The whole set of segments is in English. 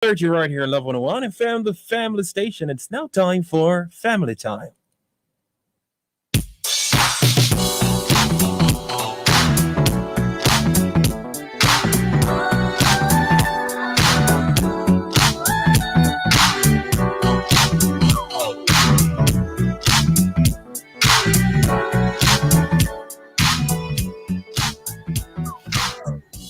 You're right here, Love 101, and found the family station. It's now time for family time.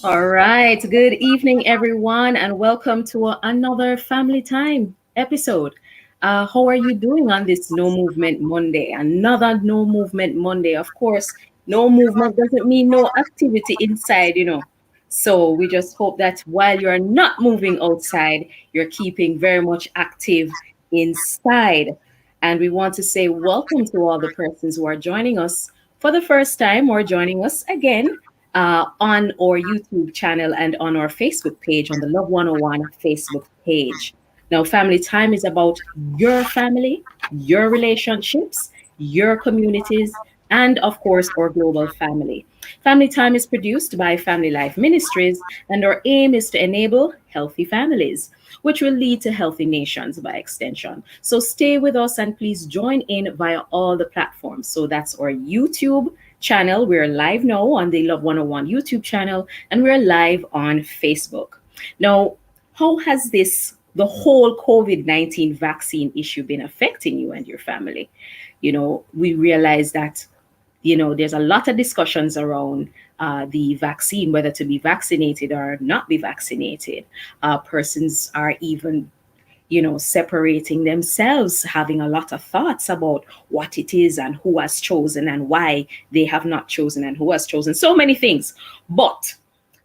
All right. Good evening, everyone, and welcome to another Family Time episode. How are you doing on this No Movement Monday? Another No Movement Monday. Of course, no movement doesn't mean no activity inside. So we just hope that while you're not moving outside, you're keeping very much active inside. And we want to say welcome to all the persons who are joining us for the first time or joining us again on our YouTube channel and on our Facebook page, on the Love 101 Facebook page. Now, family time is about your family, your relationships, your communities, and of course, our global family. Family Time is produced by Family Life Ministries, and our aim is to enable healthy families, which will lead to healthy nations by extension. So stay with us and please join in via all the platforms. So that's our YouTube channel. We're live now on the Love 101 YouTube channel, and we're live on Facebook. Now, how has the whole COVID-19 vaccine issue been affecting you and your family? We realize that there's a lot of discussions around the vaccine, whether to be vaccinated or not be vaccinated. Persons are even separating themselves, having a lot of thoughts about what it is and who has chosen and why they have not chosen and who has chosen. So many things. But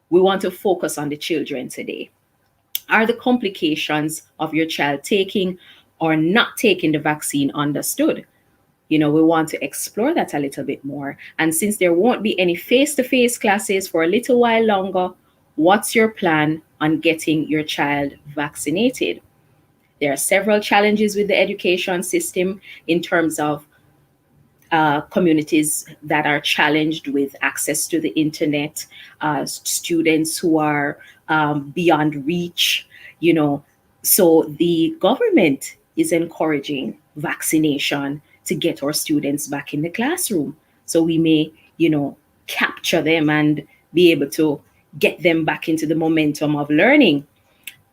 we want to focus on the children today. Are the complications of your child taking or not taking the vaccine understood? We want to explore that a little bit more. And since there won't be any face-to-face classes for a little while longer, what's your plan on getting your child vaccinated? There are several challenges with the education system in terms of communities that are challenged with access to the internet, students who are beyond reach. So the government is encouraging vaccination to get our students back in the classroom. So we may, capture them and be able to get them back into the momentum of learning.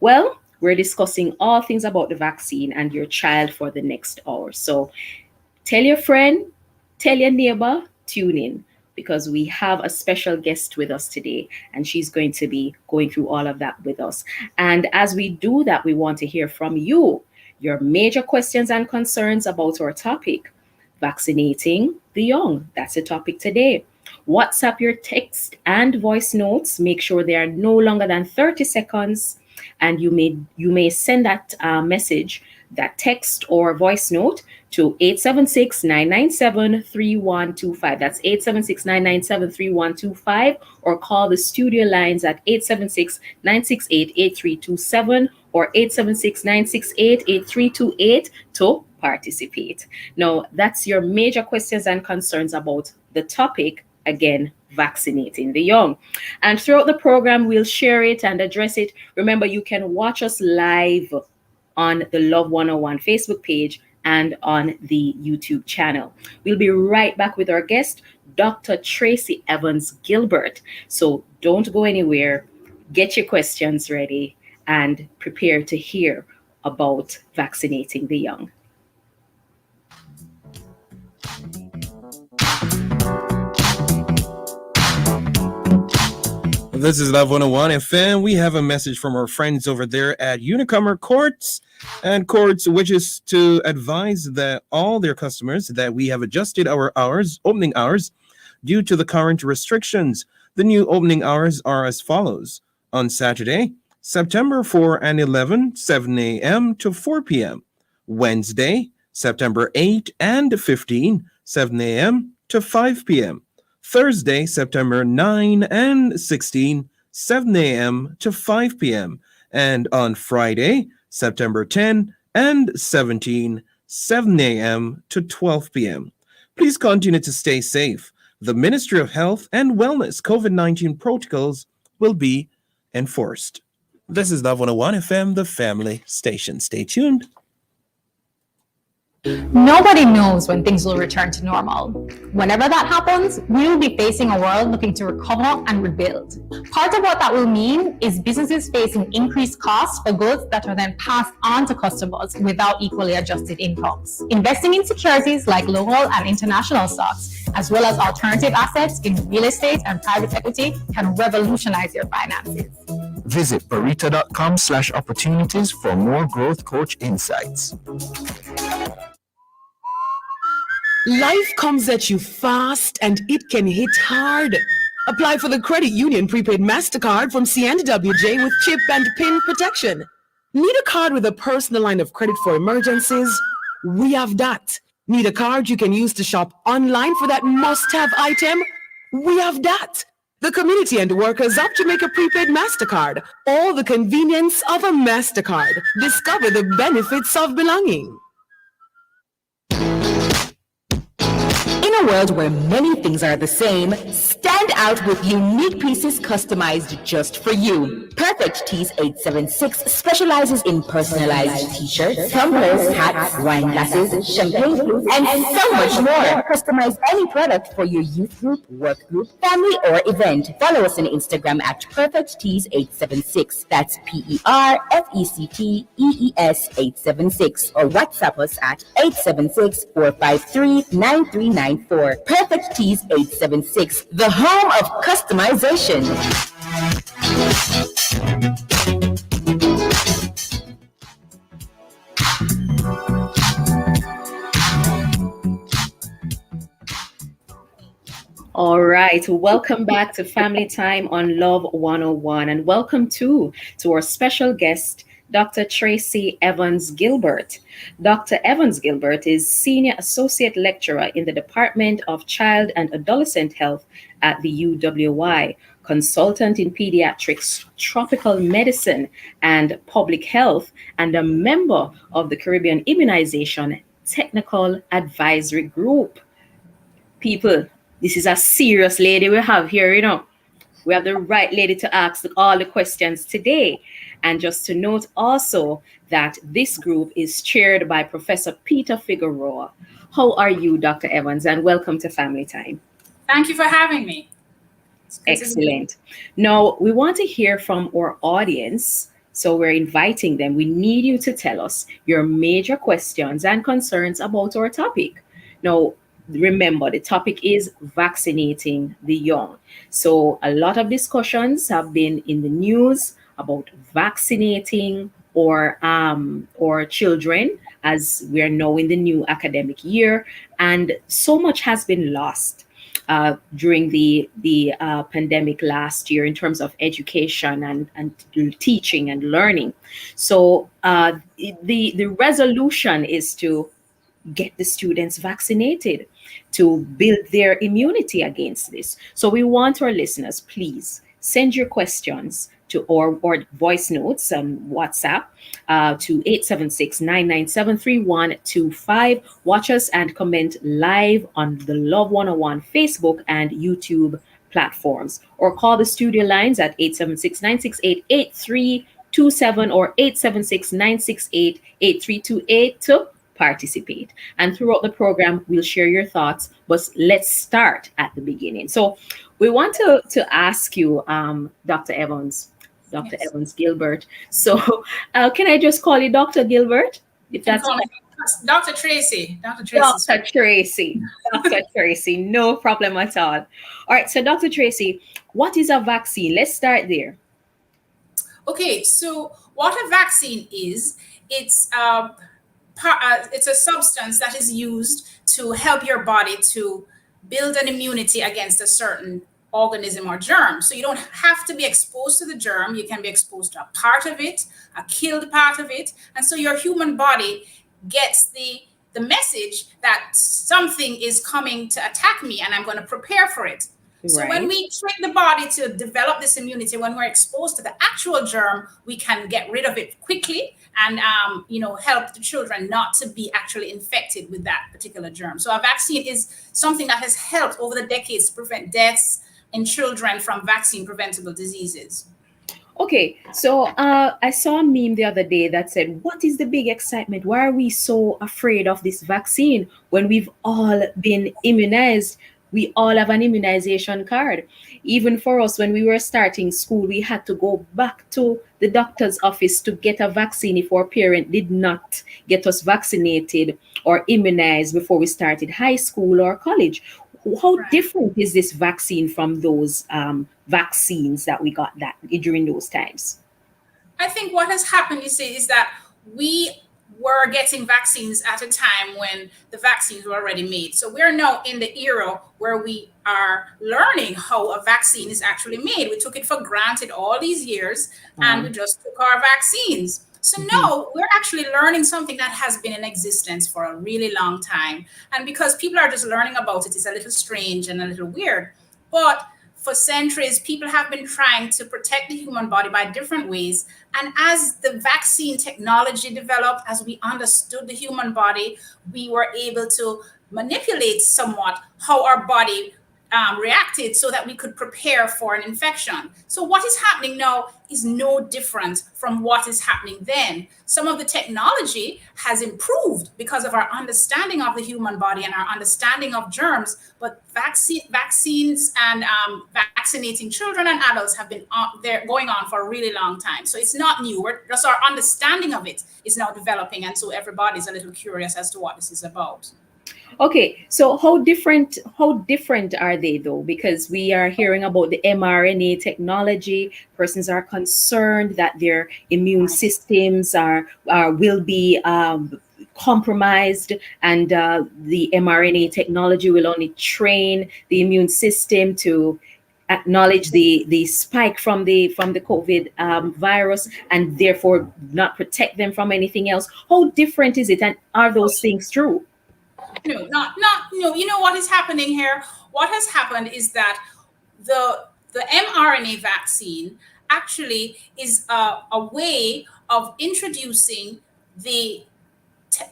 Well, we're discussing all things about the vaccine and your child for the next hour. So tell your friend, tell your neighbor, tune in because we have a special guest with us today and she's going to be going through all of that with us. And as we do that, we want to hear from you, your major questions and concerns about our topic, vaccinating the young. That's the topic today. WhatsApp your text and voice notes. Make sure they are no longer than 30 seconds. And you may send that message, that text or voice note to 876-997-3125. That's 876-997-3125, or call the studio lines at 876-968-8327 or 876-968-8328 to participate. Now, that's your major questions and concerns about the topic, again, vaccinating the young. And throughout the program, we'll share it and address it. Remember, you can watch us live on the Love 101 Facebook page and on the YouTube channel. We'll be right back with our guest, Dr. Tracy Evans Gilbert. So don't go anywhere. Get your questions ready and prepare to hear about vaccinating the young. This is Love 101 FM. We have a message from our friends over there at Unicomer Courts, and Courts wishes to advise that all their customers that we have adjusted our opening hours, due to the current restrictions. The new opening hours are as follows. On Saturday, September 4 and 11, 7 a.m. to 4 p.m. Wednesday, September 8 and 15, 7 a.m. to 5 p.m. Thursday, September 9 and 16, 7 a.m. to 5 p.m. And on Friday, September 10 and 17, 7 a.m. to 12 p.m. Please continue to stay safe. The Ministry of Health and Wellness COVID-19 protocols will be enforced. This is Love 101 FM, the family station. Stay tuned. Nobody knows when things will return to normal. Whenever that happens, we will be facing a world looking to recover and rebuild. Part of what that will mean is businesses facing increased costs for goods that are then passed on to customers without equally adjusted incomes. Investing in securities like local and international stocks, as well as alternative assets in real estate and private equity, can revolutionize your finances. Visit barita.com/opportunities for more growth coach insights. Life comes at you fast and it can hit hard. Apply for the Credit Union Prepaid MasterCard from C&WJ with chip and PIN protection. Need a card with a personal line of credit for emergencies? We have that. Need a card you can use to shop online for that must-have item? We have that. The community and workers of Jamaica Prepaid MasterCard. All the convenience of a MasterCard. Discover the benefits of belonging. In a world where many things are the same, stand out with unique pieces customized just for you. Perfect Tees 876 specializes in personalized t-shirts, tumblers, hats, wine glasses, champagne flutes, and so much more. Customize any product for your youth group, work group, family, or event. Follow us on Instagram at Perfect Tees 876. That's PERFECTEES 876. Or WhatsApp us at 876-453-9394. Perfect Tees 876, the home of customization. All right, welcome back to Family Time on Love 101, and welcome to our special guest, Dr. Tracy Evans Gilbert. Dr. Evans Gilbert is Senior Associate Lecturer in the Department of Child and Adolescent Health at the UWI, Consultant in Pediatrics, Tropical Medicine, and Public Health, and a member of the Caribbean Immunization Technical Advisory Group. People, this is a serious lady we have here, We have the right lady to ask all the questions today. And just to note also that this group is chaired by Professor Peter Figueroa. How are you, Dr. Evans? And welcome to Family Time. Thank you for having me. Excellent. Now, we want to hear from our audience. So we're inviting them. We need you to tell us your major questions and concerns about our topic. Now, remember, the topic is vaccinating the young. So a lot of discussions have been in the news about vaccinating or children, as we are now in the new academic year, and so much has been lost during the pandemic last year in terms of education and teaching and learning. So the resolution is to get the students vaccinated to build their immunity against this. So we want our listeners, please send your questions to or voice notes on WhatsApp to 876-997-3125. Watch us and comment live on the Love 101 Facebook and YouTube platforms, or call the studio lines at 876-968-8327 or 876-968-8328 to participate. And throughout the program, we'll share your thoughts, but let's start at the beginning. So we want to ask you, Dr. Evans, Dr. Yes. Evans Gilbert. So can I just call you Dr. Gilbert? If that's Dr. Tracy. Dr. Tracy. Dr. Tracy. No problem at all. All right. So Dr. Tracy, what is a vaccine? Let's start there. Okay. So what a vaccine is, it's a substance that is used to help your body to build an immunity against a certain organism or germ. So you don't have to be exposed to the germ. You can be exposed to a part of it, a killed part of it. And so your human body gets the message that something is coming to attack me and I'm going to prepare for it. So when we trick the body to develop this immunity, when we're exposed to the actual germ, we can get rid of it quickly and help the children not to be actually infected with that particular germ. So a vaccine is something that has helped over the decades to prevent deaths in children from vaccine preventable diseases. Okay, so I saw a meme the other day that said, "What is the big excitement? Why are we so afraid of this vaccine when we've all been immunized? We all have an immunization card. Even for us, when we were starting school, we had to go back to the doctor's office to get a vaccine if our parent did not get us vaccinated or immunized before we started high school or college. How Right. different is this vaccine from those vaccines that we got that during those times?" I think what has happened, you see, is that we were getting vaccines at a time when the vaccines were already made. So we're now in the era where we are learning how a vaccine is actually made. We took it for granted all these years and we just took our vaccines. So now we're actually learning something that has been in existence for a really long time. And because people are just learning about it, it's a little strange and a little weird. But for centuries, people have been trying to protect the human body by different ways. And as the vaccine technology developed, as we understood the human body, we were able to manipulate somewhat how our body reacted so that we could prepare for an infection. So, what is happening now is no different from what is happening then. Some of the technology has improved because of our understanding of the human body and our understanding of germs, but vaccines and vaccinating children and adults have been there going on for a really long time. So, it's not new. Just our understanding of it is now developing, and so everybody's a little curious as to what this is about. Okay, so how different are they though? Because we are hearing about the mRNA technology. Persons are concerned that their immune systems are will be compromised, and the mRNA technology will only train the immune system to acknowledge the spike from the COVID virus, and therefore not protect them from anything else. How different is it, and are those things true? No, not no. You know what is happening here? What has happened is that the mRNA vaccine actually is a way of introducing the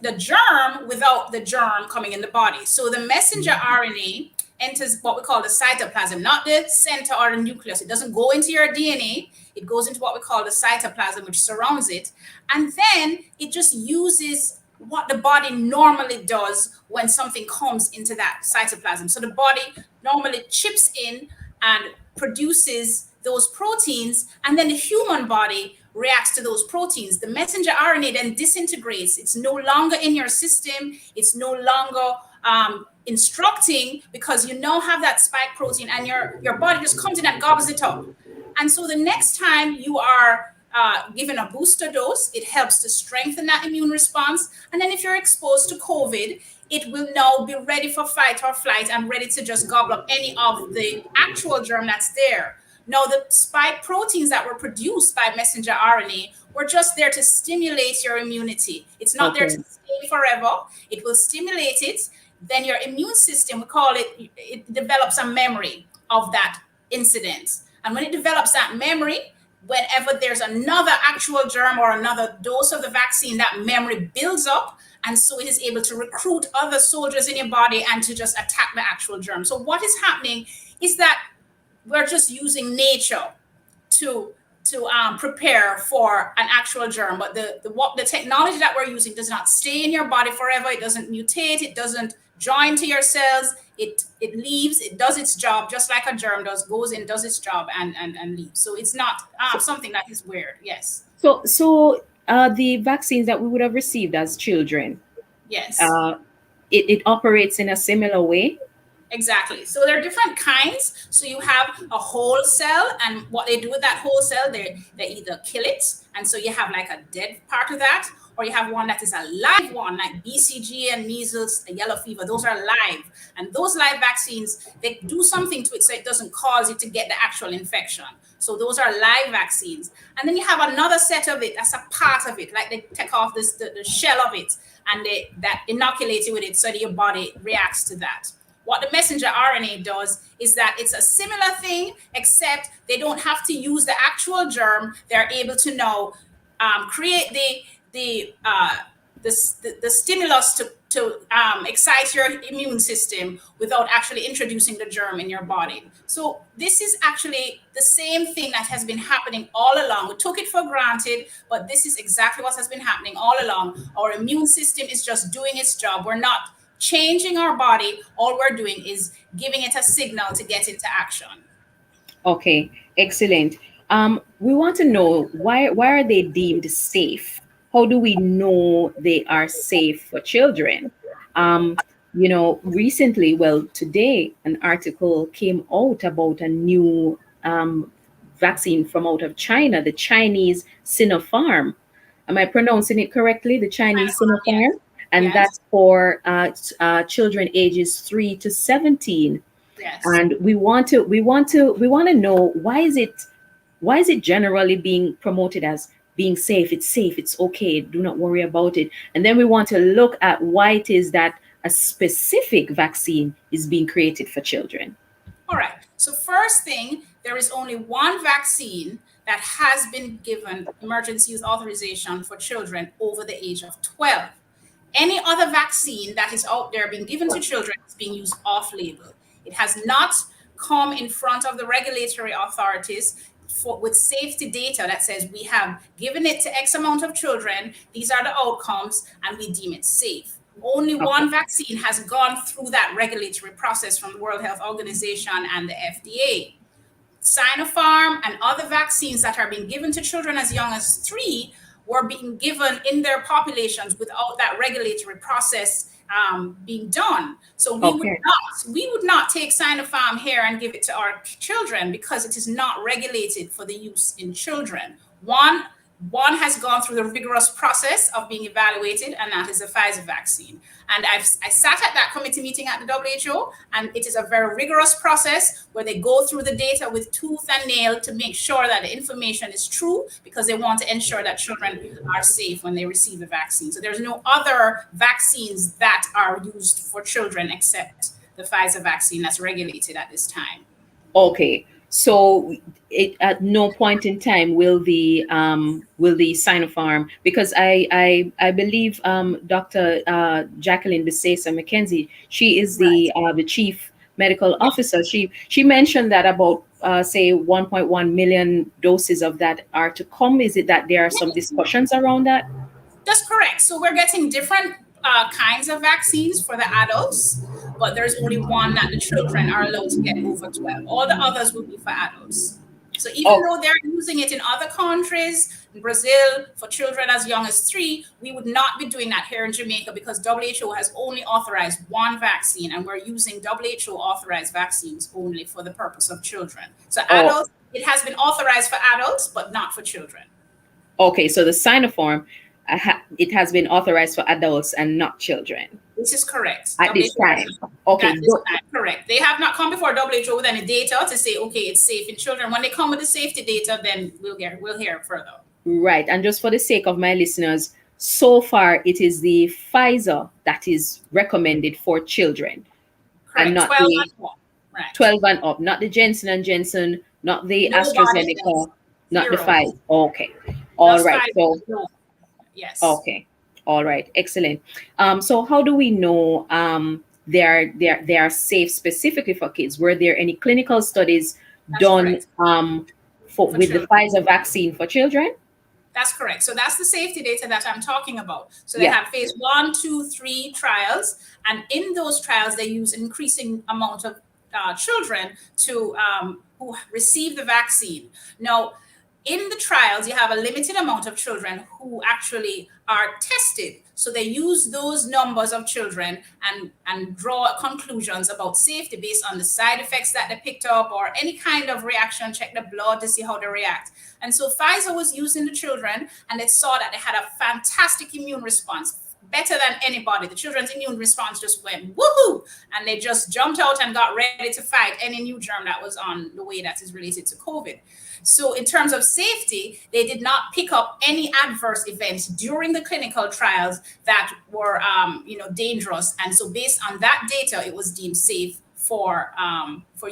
the germ without the germ coming in the body. So the messenger RNA enters what we call the cytoplasm, not the center or the nucleus. It doesn't go into your DNA. It goes into what we call the cytoplasm, which surrounds it. And then it just uses what the body normally does when something comes into that cytoplasm. So the body normally chips in and produces those proteins, and then the human body reacts to those proteins. The messenger RNA then disintegrates. It's no longer in your system. It's no longer instructing, because you now have that spike protein, and your body just comes in and gobbles it up. And so the next time you are given a booster dose, it helps to strengthen that immune response. And then if you're exposed to COVID, it will now be ready for fight or flight and ready to just gobble up any of the actual germ that's there. Now, the spike proteins that were produced by messenger RNA were just there to stimulate your immunity. It's not there to Okay. stay forever. It will stimulate it. Then your immune system, we call it, it develops a memory of that incident. And when it develops that memory, whenever there's another actual germ or another dose of the vaccine, that memory builds up. And so it is able to recruit other soldiers in your body and to just attack the actual germ. So what is happening is that we're just using nature to prepare for an actual germ, but the technology that we're using does not stay in your body forever. It doesn't mutate. It doesn't join to your cells. It leaves. It does its job just like a germ does. Goes in, does its job, and leaves. So it's not something that is weird. Yes, So the vaccines that we would have received as children, yes. uh, it operates in a similar way. Exactly. So there are different kinds. So you have a whole cell, and what they do with that whole cell, they either kill it, and so you have like a dead part of that, or you have one that is a live one, like BCG and measles, yellow fever. Those are live, and those live vaccines, they do something to it so it doesn't cause you to get the actual infection. So those are live vaccines, and then you have another set of it that's a part of it, like they take off the shell of it, and they that inoculate you with it so that your body reacts to that. What the messenger RNA does is that it's a similar thing, except they don't have to use the actual germ. They're able to now create the stimulus to excite your immune system without actually introducing the germ in your body. So this is actually the same thing that has been happening all along. We took it for granted, but this is exactly what has been happening all along. Our immune system is just doing its job. We're not changing our body. All we're doing is giving it a signal to get into action. Okay, excellent. We want to know why are they deemed safe? How do we know they are safe for children? Recently, well, today, an article came out about a new vaccine from out of China, the Chinese Sinopharm. Am I pronouncing it correctly? The Chinese Sinopharm, Yes. and Yes. that's for children ages 3 to 17. Yes. And we want to know why is it generally being promoted as being safe? It's safe, it's okay, do not worry about it. And then we want to look at why it is that a specific vaccine is being created for children. All right. So first thing, there is only one vaccine that has been given emergency use authorization for children over the age of 12. Any other vaccine that is out there being given to children is being used off-label. It has not come in front of the regulatory authorities with safety data that says we have given it to X amount of children, these are the outcomes, and we deem it safe. Only one vaccine has gone through that regulatory process from the World Health Organization and the FDA. Sinopharm and other vaccines that are being given to children as young as 3 were being given in their populations without that regulatory process being done. So we would not take Sinopharm here and give it to our children because it is not regulated for the use in children. One has gone through the rigorous process of being evaluated, and that is the Fisa vaccine. And I sat at that committee meeting at the WHO, and it is a very rigorous process where they go through the data with tooth and nail to make sure that the information is true, because they want to ensure that children are safe when they receive the vaccine. So there's no other vaccines that are used for children except the Fisa vaccine that's regulated at this time. Okay. So at no point in time will the Sinopharm, because I believe Dr. Jacqueline Besesa McKenzie, she is the chief medical officer. She mentioned that about say 1.1 million doses of that are to come. Is it that there are some discussions around that? That's correct. So we're getting different kinds of vaccines for the adults, but there's only one that the children are allowed to get over 12. All the others will be for adults. So even though they're using it in other countries, in Brazil, for children as young as 3, we would not be doing that here in Jamaica because WHO has only authorized one vaccine, and we're using WHO authorized vaccines only for the purpose of children. So adults, it has been authorized for adults, but not for children. Okay, so the Sinopharm, it has been authorized for adults and not children. This is correct. At this time. Okay. Correct. They have not come before WHO with any data to say, okay, it's safe in children. When they come with the safety data, then we'll hear further. Right. And just for the sake of my listeners, so far it is the Pfizer that is recommended for children. Correct. And not 12 the and up. Right. 12 and up, not the Johnson & Johnson, not the AstraZeneca, not the Pfizer. Okay. All right. So yes. Okay. All right. Excellent. So how do we know they are safe specifically for kids? Were there any clinical studies done with the Pfizer vaccine for children? That's correct. So that's the safety data that I'm talking about. So they have phase 1, 2, 3 trials, and in those trials they use increasing amount of children to who receive the vaccine. Now, in the trials, you have a limited amount of children who actually are tested. So they use those numbers of children and draw conclusions about safety based on the side effects that they picked up or any kind of reaction, check the blood to see how they react. And so Pfizer was using the children, and they saw that they had a fantastic immune response, better than anybody. The children's immune response just went woohoo, and they just jumped out and got ready to fight any new germ that was on the way that is related to COVID. So in terms of safety, they did not pick up any adverse events during the clinical trials that were, dangerous. And so based on that data, it was deemed safe for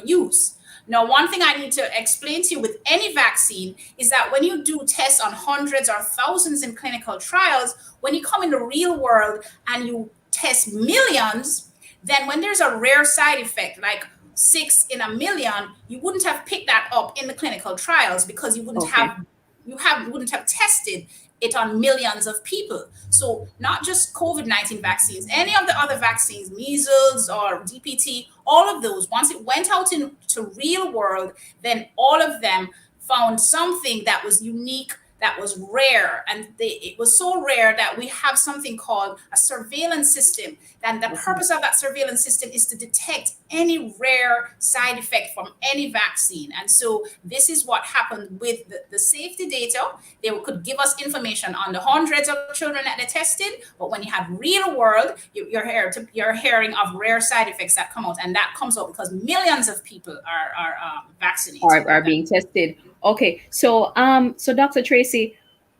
use. Now, one thing I need to explain to you with any vaccine is that when you do tests on hundreds or thousands in clinical trials, when you come in the real world and you test millions, then when there's a rare side effect like 6 in a million, you wouldn't have picked that up in the clinical trials because you wouldn't Okay. have tested it on millions of people. So not just COVID-19 vaccines, any of the other vaccines, measles or DPT, all of those, once it went out into real world, then all of them found something that was unique, that was rare. And it was so rare that we have something called a surveillance system. And the purpose of that surveillance system is to detect any rare side effect from any vaccine. And so this is what happened with the safety data. They could give us information on the hundreds of children that they tested, but when you have real world, you're hearing of rare side effects that come out, and that comes out because millions of people are vaccinated. Are being tested. Okay, so so Dr. Tracy,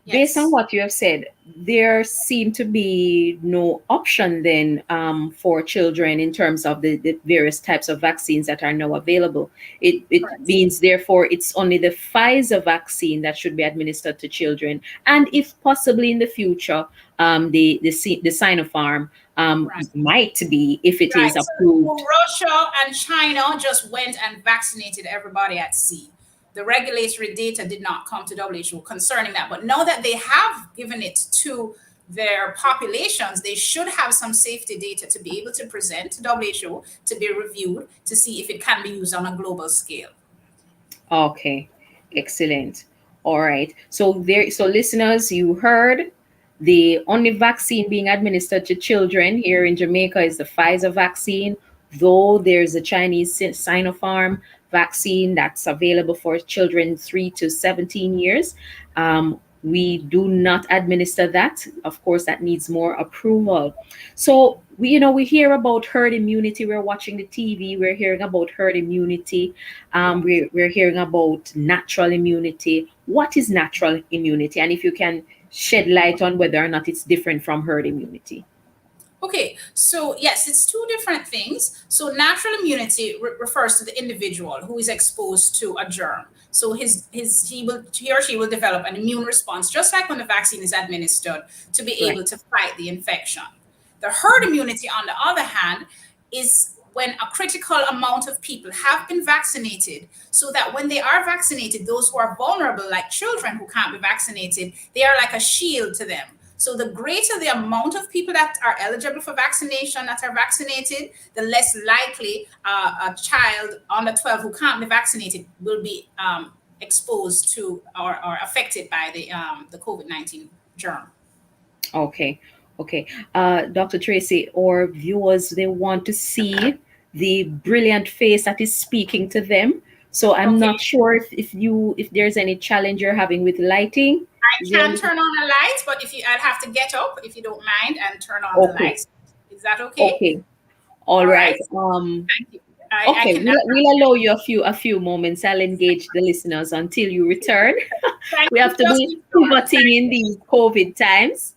based on Yes. what you have said, there seem to be no option then for children in terms of the various types of vaccines that are now available. It Correct. means therefore it's only the Pfizer vaccine that should be administered to children, and if possibly in the future, the Sinopharm Right. might be, if it is Right. So approved. Russia and China just went and vaccinated everybody at sea. The regulatory data did not come to WHO concerning that. But now that they have given it to their populations, they should have some safety data to be able to present to WHO to be reviewed to see if it can be used on a global scale. Okay, excellent. All right. So listeners, you heard the only vaccine being administered to children here in Jamaica is the Pfizer vaccine, though there's a Chinese Sinopharm vaccine that's available for children 3 to 17 years. We do not administer that. Of course, that needs more approval. So we hear about herd immunity. We're watching the TV. We're hearing about herd immunity. We're hearing about natural immunity. What is natural immunity? And if you can shed light on whether or not it's different from herd immunity. Okay, so yes, it's two different things. So natural immunity refers to the individual who is exposed to a germ. So he or she will develop an immune response, just like when the vaccine is administered, to be Right. able to fight the infection. The herd immunity, on the other hand, is when a critical amount of people have been vaccinated, so that when they are vaccinated, those who are vulnerable, like children who can't be vaccinated, they are like a shield to them. So the greater the amount of people that are eligible for vaccination that are vaccinated, the less likely a child under 12 who can't be vaccinated will be exposed to or affected by the COVID-19 germ. Okay. Okay. Dr. Tracy, or viewers, they want to see the brilliant face that is speaking to them. So I'm Okay. not sure if there's any challenge you're having with lighting. I Is there can any- turn on the lights, but I'd have to get up if you don't mind and turn on the Okay. lights. Is that okay? Okay. All All right. right. Thank you. I Okay, can. we'll allow you a few moments. I'll engage the listeners until you return. Thank We you. have to Just be keep going. pivoting in these COVID times.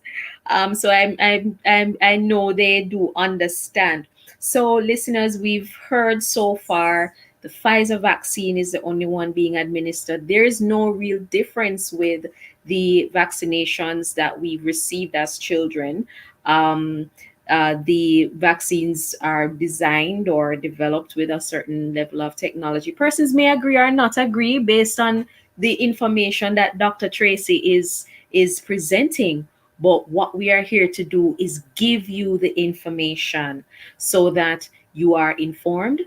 So I know they do understand. So listeners, we've heard so far the Pfizer vaccine is the only one being administered. There is no real difference with the vaccinations that we've received as children. The vaccines are designed or developed with a certain level of technology. Persons may agree or not agree based on the information that Dr. Tracy is presenting. But what we are here to do is give you the information so that you are informed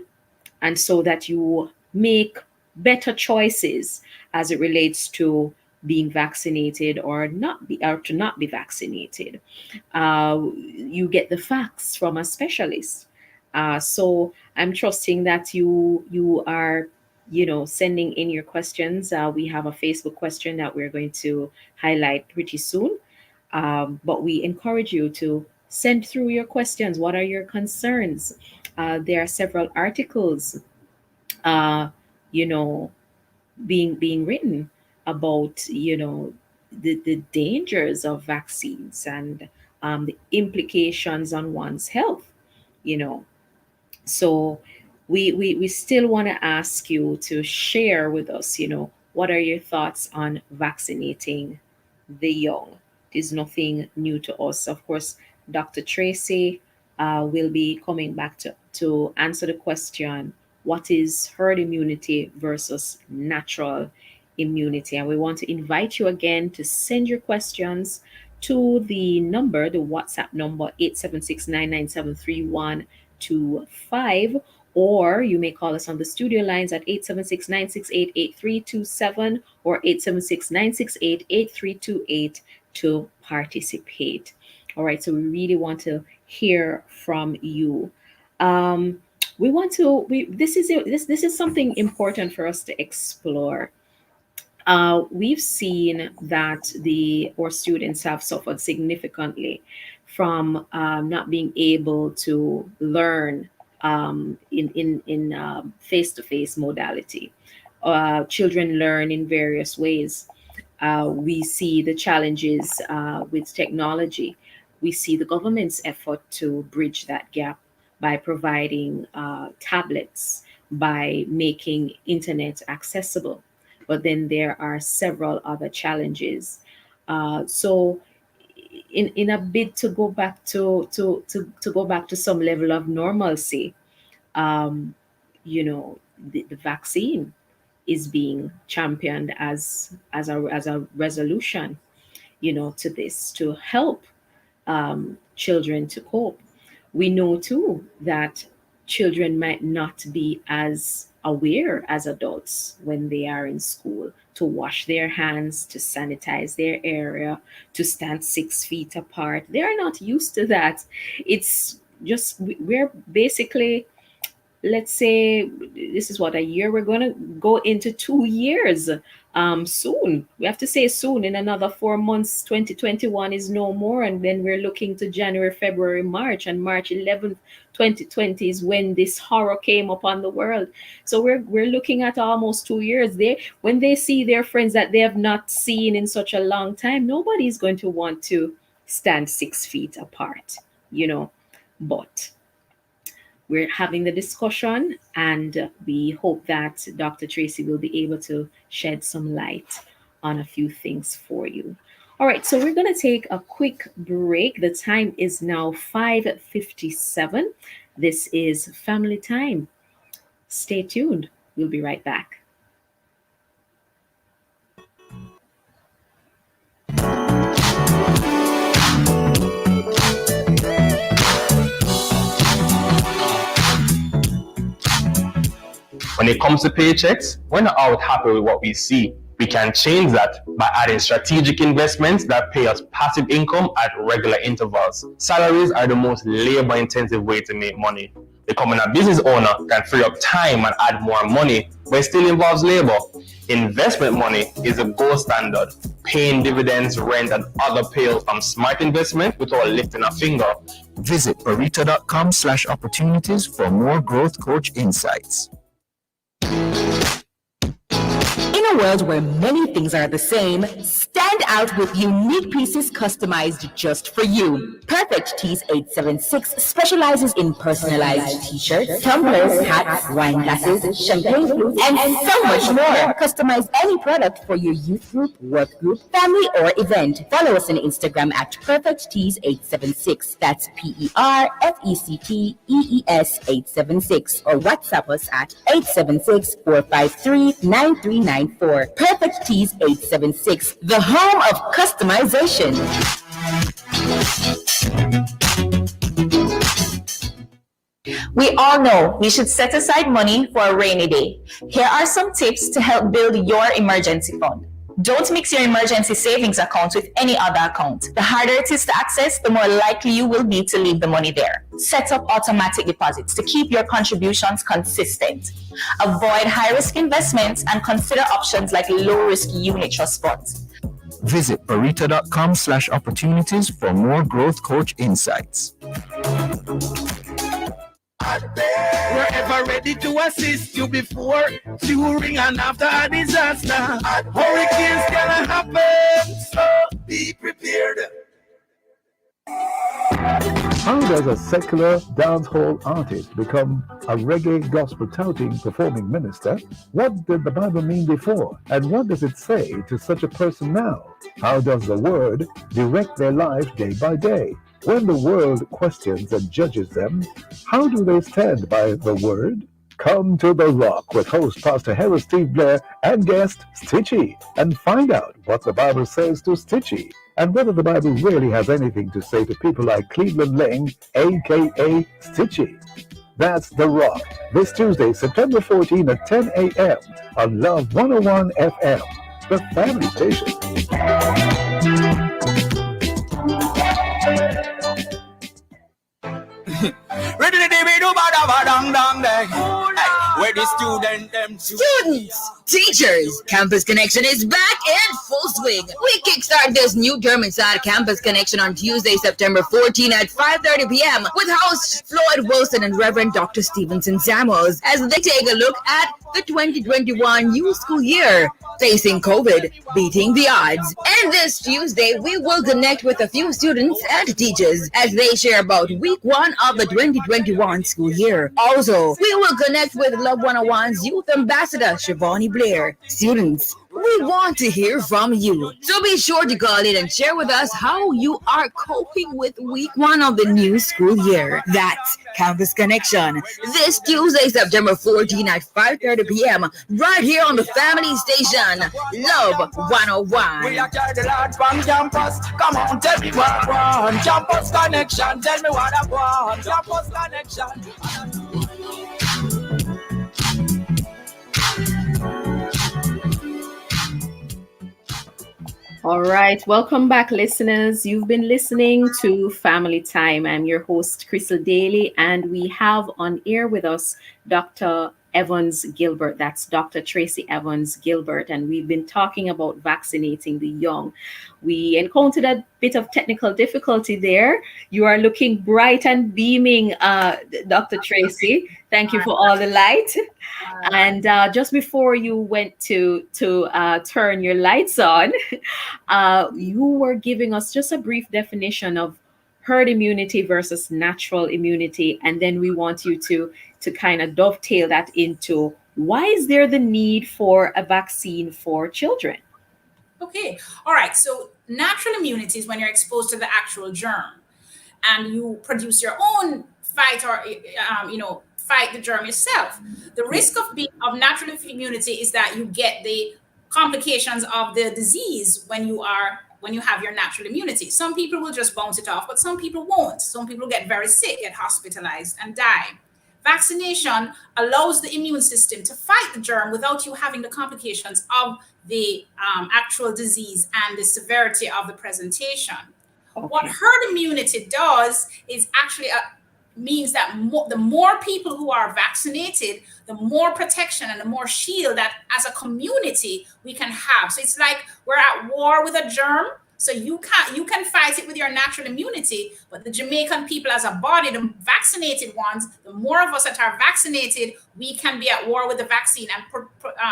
and so that you make better choices as it relates to being vaccinated or to not be vaccinated. You get the facts from a specialist. So I'm trusting that you are sending in your questions. We have a Facebook question that we're going to highlight pretty soon. But we encourage you to send through your questions. What are your concerns? There are several articles, uh, you know, being written about the dangers of vaccines and the implications on one's health. You know, so we still want to ask you to share with us. What are your thoughts on vaccinating the young? It is nothing new to us. Of course, Dr. Tracy will be coming back to answer the question, what is herd immunity versus natural immunity? And we want to invite you again to send your questions to the WhatsApp number 876-997-3125, or you may call us on the studio lines at 876-968-8327 or 876-968-8328 to participate. All right, so we really want to hear from you. We want to. This is something important for us to explore. We've seen that our students have suffered significantly from not being able to learn in face-to-face modality. Children learn in various ways. We see the challenges with technology. We see the government's effort to bridge that gap by providing tablets, by making internet accessible. But then there are several other challenges. So, in a bid to go back to go back to some level of normalcy, um, the vaccine is being championed as a resolution, to this, to help children to cope. We know too that children might not be as aware as adults when they are in school to wash their hands, to sanitize their area, to stand 6 feet apart. They are not used to that. It's just, we're basically, let's say this is what, a year, we're going to go into 2 years soon. We have to say soon. In another 4 months, 2021 is no more, and then we're looking to January, February, March, and March 11th, 2020 is when this horror came upon the world. So we're looking at almost 2 years. When they see their friends that they have not seen in such a long time, nobody's going to want to stand 6 feet apart, but we're having the discussion, and we hope that Dr. Tracy will be able to shed some light on a few things for you. All right, so we're going to take a quick break. The time is now 5:57. This is Family Time. Stay tuned. We'll be right back. When it comes to paychecks, we're not always happy with what we see. We can change that by adding strategic investments that pay us passive income at regular intervals. Salaries are the most labor-intensive way to make money. Becoming a business owner can free up time and add more money, but it still involves labor. Investment money is a gold standard, paying dividends, rent, and other payouts from smart investment without lifting a finger. Visit barita.com/opportunities for more growth coach insights. In a world where many things are the same, stand out with unique pieces customized just for you. Perfect Tees 876 specializes in personalized t-shirts, tumblers, hats, wine glasses, champagne flutes, and so much more. Customize any product for your youth group, work group, family, or event. Follow us on Instagram at Perfect Tees 876. That's PERFECTEES 876. Or WhatsApp us at 876-453-9394. Perfect Tees 876, the home of customization. We all know we should set aside money for a rainy day. Here are some tips to help build your emergency fund. Don't mix your emergency savings account with any other account. The harder it is to access, the more likely you will be to leave the money there. Set up automatic deposits to keep your contributions consistent. Avoid high-risk investments and consider options like low-risk unit trust funds. Visit barita.com/opportunities for more growth coach insights. We're ever ready to assist you before, during, and after a disaster. Hurricanes gonna happen, so be prepared. How does a secular dancehall artist become a reggae gospel touting performing minister? What did the Bible mean before? And what does it say to such a person now? How does the word direct their life day by day? When the world questions and judges them, how do they stand by the word? Come to The Rock with host Pastor Harris Steve Blair and guest Stitchy and find out what the Bible says to Stitchy and whether the Bible really has anything to say to people like Cleveland Lang, aka Stitchy. That's The Rock, this Tuesday, September 14 at 10 a.m. on Love 101 FM, the family station. Ready to be do bada dang dang dang. Where the student them Students, teachers, Campus Connection is back in full swing. We kickstart this new term inside Campus Connection on Tuesday, September 14 at 5:30 p.m. with hosts Floyd Wilson and Reverend Dr. Stevenson Samuels as they take a look at the 2021 new school year, facing COVID, beating the odds. And this Tuesday, we will connect with a few students and teachers as they share about week one of the 2021 school year. Also, we will connect with Love 101's Youth Ambassador, Shivani Blair. Students, we want to hear from you. So be sure to call in and share with us how you are coping with week one of the new school year. That's Campus Connection. This Tuesday, September 14 at 5:30 p.m. right here on the family station, Love 101. We are the lad from campus. Come on, tell me what I want. Campus Connection, tell me what I want. Campus Connection. All right, welcome back, listeners. You've been listening to Family Time. I'm your host, Crystal Daly, and we have on air with us Dr. Evans Gilbert. That's Dr. Tracy Evans Gilbert, and we've been talking about vaccinating the young. We encountered a bit of technical difficulty there. You are looking bright and beaming, Dr. Tracy. Thank you for all the light. And just before you went to turn your lights on, you were giving us just a brief definition of herd immunity versus natural immunity. And then we want you to kind of dovetail that into why is there the need for a vaccine for children? Okay. All right. So natural immunity is when you're exposed to the actual germ and you produce your own fight or, fight the germ yourself. The risk of natural immunity is that you get the complications of the disease when you have your natural immunity. Some people will just bounce it off, but some people won't. Some people get very sick, get hospitalized, and die. Vaccination allows the immune system to fight the germ without you having the complications of the actual disease and the severity of the presentation. Okay. What herd immunity does is actually means that the more people who are vaccinated, the more protection and the more shield that as a community we can have. So it's like we're at war with a germ. So you can fight it with your natural immunity, but the Jamaican people as a body, the vaccinated ones, the more of us that are vaccinated, we can be at war with the vaccine and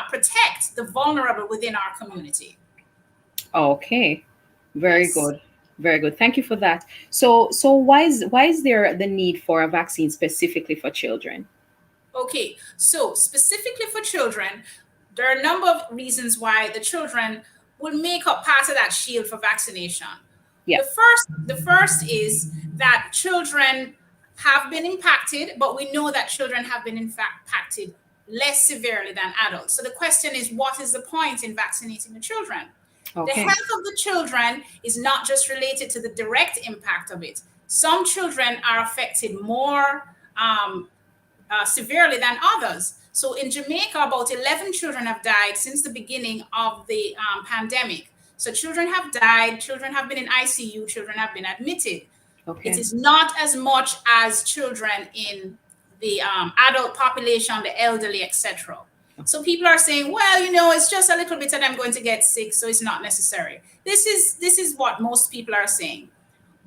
protect the vulnerable within our community. Okay, very good. Very good. Thank you for that. So why is there the need for a vaccine specifically for children? Okay, so specifically for children, there are a number of reasons why the children will make up part of that shield for vaccination. Yeah. The first is that children have been impacted, but we know that children have been impacted less severely than adults. So the question is, what is the point in vaccinating the children? Okay. The health of the children is not just related to the direct impact of it. Some children are affected more severely than others. So in Jamaica, about 11 children have died since the beginning of the pandemic. So children have died, children have been in ICU, children have been admitted. Okay. It is not as much as children in the adult population, the elderly, etc. So people are saying, well, it's just a little bit and I'm going to get sick, so it's not necessary. This is what most people are saying.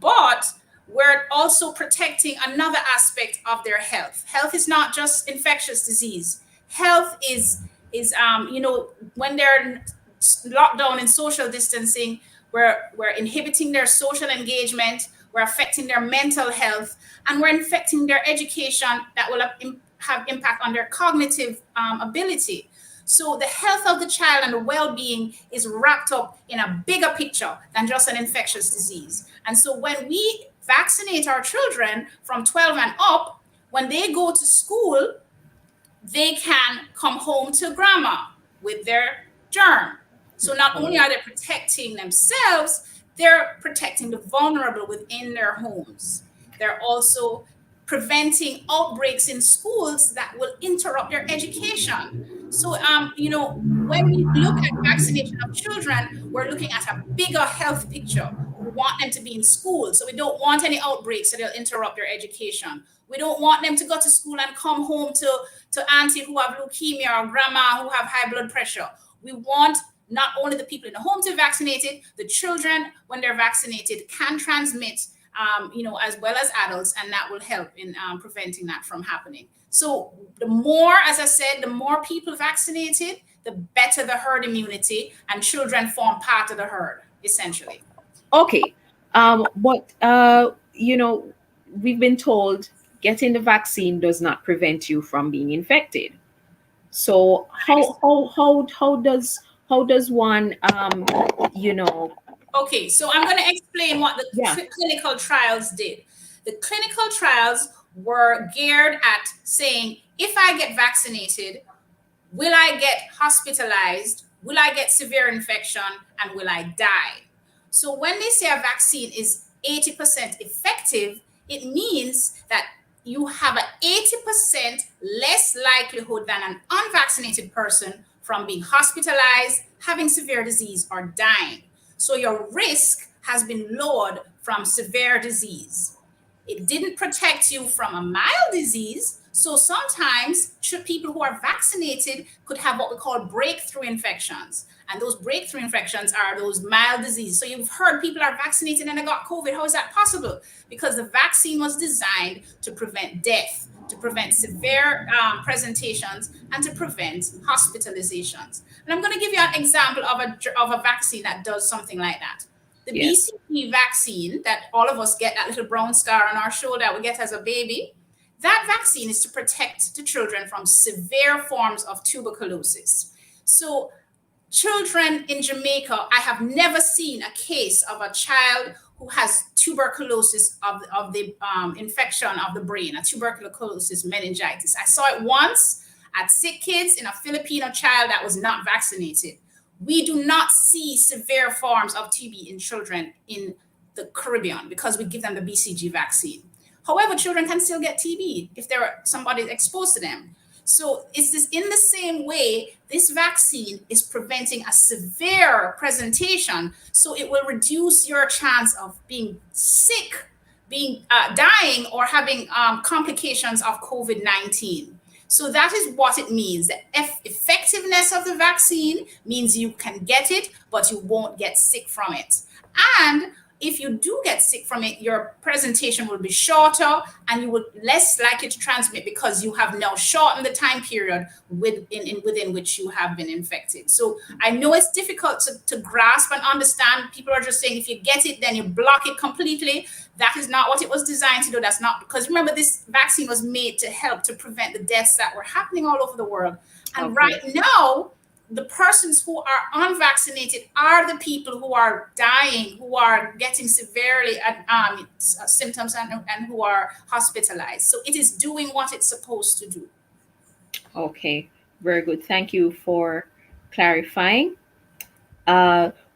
But we're also protecting another aspect of their health. Health is not just infectious disease. Health is when they're locked down in social distancing, we're inhibiting their social engagement, we're affecting their mental health, and we're affecting their education that will have impact on their cognitive ability. So the health of the child and the well-being is wrapped up in a bigger picture than just an infectious disease. And so when we vaccinate our children from 12 and up, when they go to school, they can come home to grandma with their germ. So not only are they protecting themselves, they're protecting the vulnerable within their homes. They're also preventing outbreaks in schools that will interrupt their education. So, when we look at vaccination of children, we're looking at a bigger health picture. We want them to be in school, so we don't want any outbreaks that will interrupt their education. We don't want them to go to school and come home to auntie who have leukemia or grandma who have high blood pressure. We want not only the people in the home to be vaccinated, the children, when they're vaccinated, can transmit, as well as adults, and that will help in preventing that from happening. So the more, as I said, the more people vaccinated, the better the herd immunity, and children form part of the herd, essentially. Okay. But we've been told getting the vaccine does not prevent you from being infected. So how does one Okay, so I'm going to explain what the clinical trials did. The clinical trials were geared at saying, if I get vaccinated, will I get hospitalized? Will I get severe infection? And will I die? So when they say a vaccine is 80% effective, it means that you have an 80% less likelihood than an unvaccinated person from being hospitalized, having severe disease, or dying. So your risk has been lowered from severe disease. It didn't protect you from a mild disease. So sometimes people who are vaccinated could have what we call breakthrough infections. And those breakthrough infections are those mild diseases. So you've heard people are vaccinated and they got COVID. How is that possible? Because the vaccine was designed to prevent death, to prevent severe presentations, and to prevent hospitalizations. And I'm going to give you an example of a vaccine that does something like that. The BCG vaccine that all of us get, that little brown scar on our shoulder that we get as a baby, that vaccine is to protect the children from severe forms of tuberculosis. So children in Jamaica, I have never seen a case of a child who has tuberculosis of the infection of the brain, a tuberculosis meningitis. I saw it once at sick kids in a Filipino child that was not vaccinated. We do not see severe forms of TB in children in the Caribbean because we give them the BCG vaccine. However, children can still get TB if somebody is exposed to them. So it's this, in the same way, this vaccine is preventing a severe presentation. So it will reduce your chance of being sick, dying, or having complications of COVID-19. So that is what it means. The effectiveness of the vaccine means you can get it, but you won't get sick from it. And if you do get sick from it, your presentation will be shorter and you will less likely to transmit because you have now shortened the time period within which you have been infected. So I know it's difficult to grasp and understand. People are just saying if you get it, then you block it completely. That is not what it was designed to do. That's not, because remember, this vaccine was made to help to prevent the deaths that were happening all over the world. And right now, the persons who are unvaccinated are the people who are dying, who are getting severely symptoms and who are hospitalized. So it is doing what it's supposed to do. Okay, very good. Thank you for clarifying.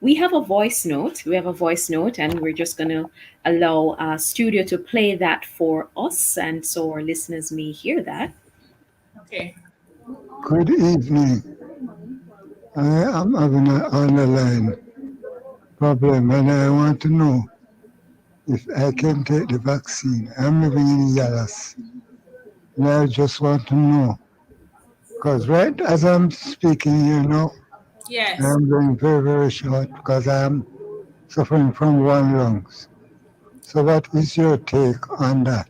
We have a voice note. And we're just going to allow studio to play that for us, and so our listeners may hear that. Okay. Good evening. I am having an underlying problem and I want to know if I can take the vaccine. I'm living in Dallas and I just want to know, because right as I'm speaking here now, yes, I'm going very, very short because I'm suffering from one lungs. So what is your take on that?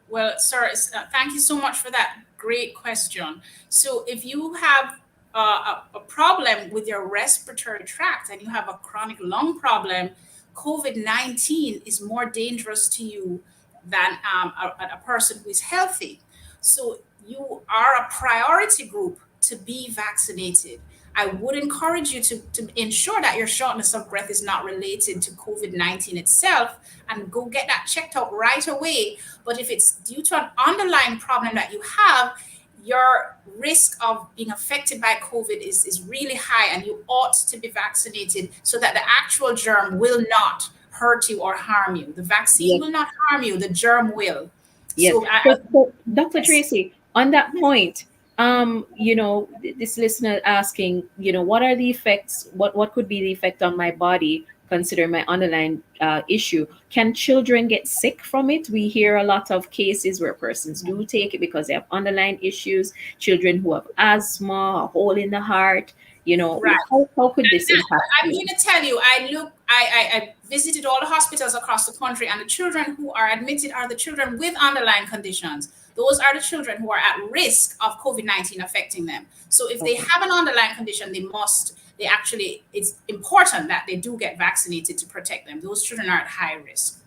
Well, sir, thank you so much for that great question. So if you have a problem with your respiratory tract and you have a chronic lung problem, COVID-19 is more dangerous to you than a person who is healthy. So you are a priority group to be vaccinated. I would encourage you to ensure that your shortness of breath is not related to COVID-19 itself, and go get that checked out right away. But if it's due to an underlying problem that you have, your risk of being affected by COVID is really high, and you ought to be vaccinated so that the actual germ will not hurt you or harm you. The vaccine will not harm you, the germ will. Yes. So, So, Dr. Tracy, on that point, this listener asking, what are the effects? What could be the effect on my body, considering my underlying issue? Can children get sick from it? We hear a lot of cases where persons do take it because they have underlying issues. Children who have asthma, a hole in the heart. Right. How could this impact? I'm going to tell you, I visited all the hospitals across the country, and the children who are admitted are the children with underlying conditions. Those are the children who are at risk of COVID-19 affecting them. So if they have an underlying condition, it's important that they do get vaccinated to protect them. Those children are at high risk.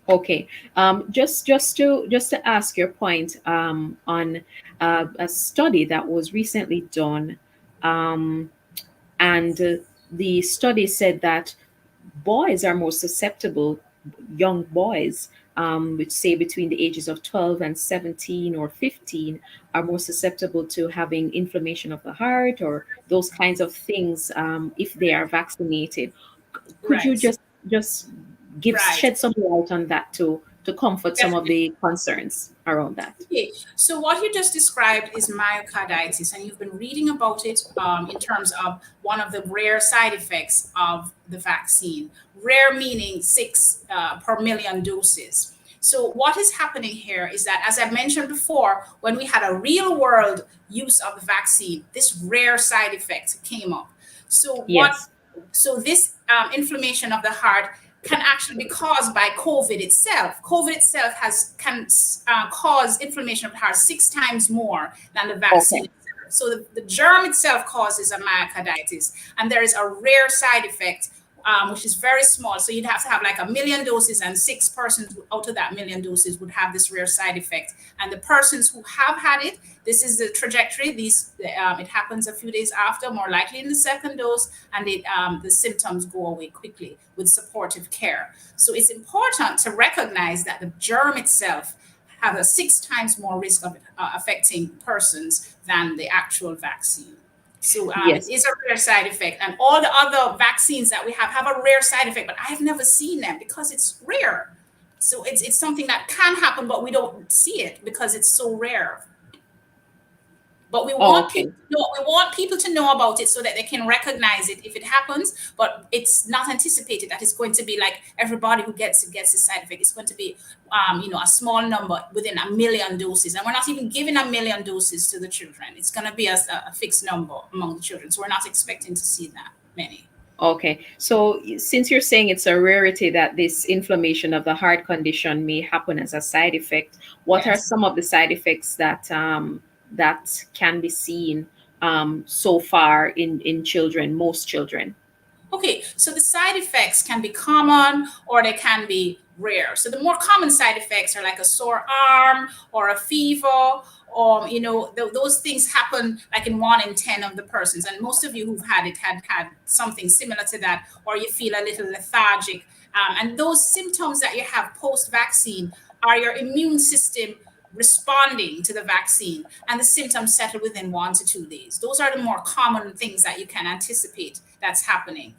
Okay. Just to ask your point on a study that was recently done, and the study said that boys are more susceptible, young boys, which say between the ages of 12 and 17 or 15, are more susceptible to having inflammation of the heart or those kinds of things if they are vaccinated. Could you just shed some light on that to comfort some of the concerns around that? Okay, so what you just described is myocarditis, and you've been reading about it in terms of one of the rare side effects of the vaccine. Rare meaning 6 per million doses. So what is happening here is that, as I mentioned before, when we had a real world use of the vaccine, this rare side effect came up. So this inflammation of the heart can actually be caused by COVID itself. COVID itself can cause inflammation of the heart 6 times more than the vaccine. Okay. So the germ itself causes a myocarditis, and there is a rare side effect, which is very small. So you'd have to have like 1 million doses, and 6 persons out of that 1 million doses would have this rare side effect. And the persons who have had it, this is the trajectory. It happens a few days after, more likely in the second dose, and the symptoms go away quickly with supportive care. So it's important to recognize that the germ itself has a 6 times more risk of affecting persons than the actual vaccine. So it is a rare side effect, and all the other vaccines that we have a rare side effect, but I've never seen them because it's rare. So it's something that can happen, but we don't see it because it's so rare. But we want people to know about it so that they can recognize it if it happens. But it's not anticipated that it's going to be like everybody who gets it gets this side effect. It's going to be, a small number within 1 million doses, and we're not even giving 1 million doses to the children. It's going to be a fixed number among the children, so we're not expecting to see that many. Okay, so since you're saying it's a rarity that this inflammation of the heart condition may happen as a side effect, what are some of the side effects that can be seen so far in children, most children? Okay, so the side effects can be common or they can be rare. So the more common side effects are like a sore arm or a fever, or those things happen like in 1 in 10 of the persons. And most of you who've had it had something similar to that, or you feel a little lethargic. And those symptoms that you have post-vaccine are your immune system responding to the vaccine, and the symptoms settle within 1 to 2 days. Those are the more common things that you can anticipate that's happening.